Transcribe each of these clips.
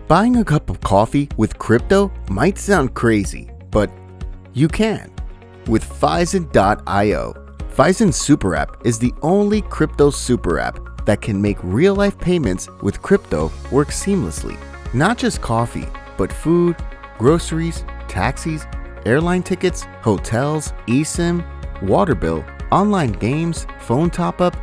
Buying a cup of coffee with crypto might sound crazy, but you can. With Fizen.io, Fizen Super App is the only crypto super app that can make real-life payments with crypto work seamlessly. Not just coffee, but food, groceries, taxis, airline tickets, hotels, eSIM, water bill, online games, phone top-up,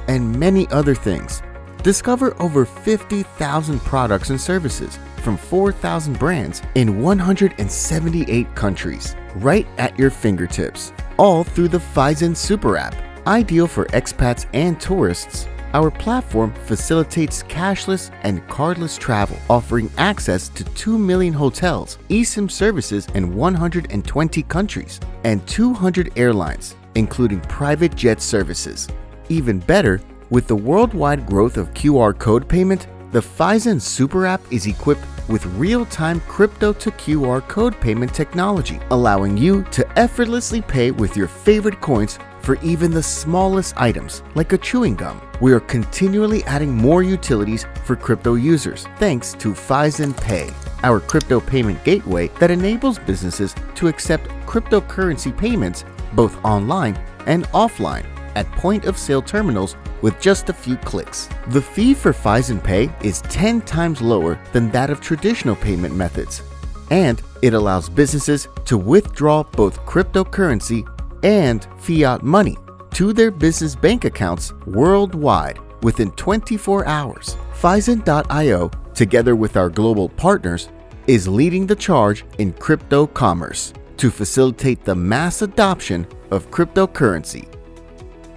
and many other things. Discover over 50,000 products and services from 4,000 brands in 178 countries, right at your fingertips, all through the Fizen Super App. Ideal for expats and tourists, our platform facilitates cashless and cardless travel, offering access to 2 million hotels, eSIM services in 120 countries, and 200 airlines, including private jet services. Even better, with the worldwide growth of QR code payment, the Fizen Super App is equipped with real-time crypto to QR code payment technology, allowing you to effortlessly pay with your favorite coins for even the smallest items, like a chewing gum. We are continually adding more utilities for crypto users, thanks to Fizen Pay, our crypto payment gateway that enables businesses to accept cryptocurrency payments both online and offline at point-of-sale terminals with just a few clicks. The fee for Fizen Pay is 10 times lower than that of traditional payment methods, and it allows businesses to withdraw both cryptocurrency and fiat money to their business bank accounts worldwide within 24 hours. Fizen.io, together with our global partners, is leading the charge in crypto commerce to facilitate the mass adoption of cryptocurrency.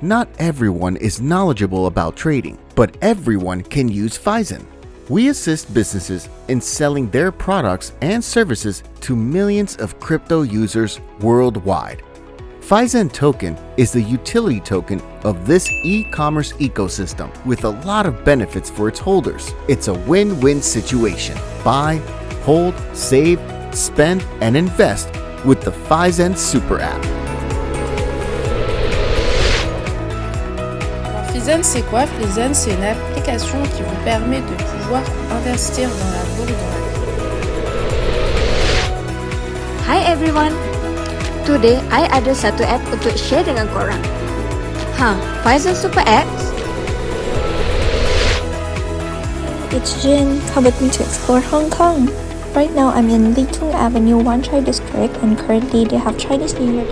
Not everyone is knowledgeable about trading, but everyone can use Fizen. We assist businesses in selling their products and services to millions of crypto users worldwide. Fizen Token is the utility token of this e-commerce ecosystem with a lot of benefits for its holders. It's a win-win situation. Buy, hold, save, spend, and invest with the Fizen Super App. Fizen, c'est quoi? Fizen, c'est une application qui vous permet de pouvoir investir dans la bourse. Hi everyone! Today, I ada satu app untuk share dengan korang. Fizen Super Apps? It's Jin. How about me to explore Hong Kong? Right now, I'm in Lee Tung Avenue, Wan Chai District, and currently they have Chinese New Year.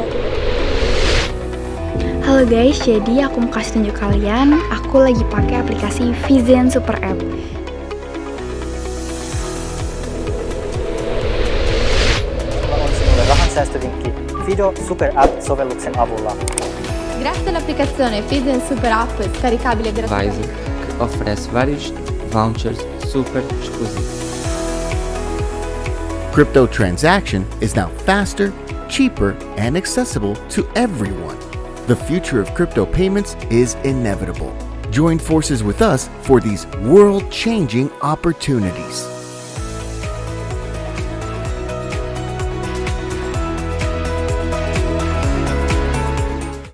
Halo guys, jadi aku mau kasih tunjuk kalian, aku lagi pakai aplikasi Fizen Super App. Fido Super App sovelluksen avulla. Grazie all'applicazione Fizen Super App scaricabile gratuitamente. Fizen, que oferece vários vouchers super exclusivos. Crypto transaction is now faster, cheaper, and accessible to everyone. The future of crypto payments is inevitable. Join forces with us for these world-changing opportunities.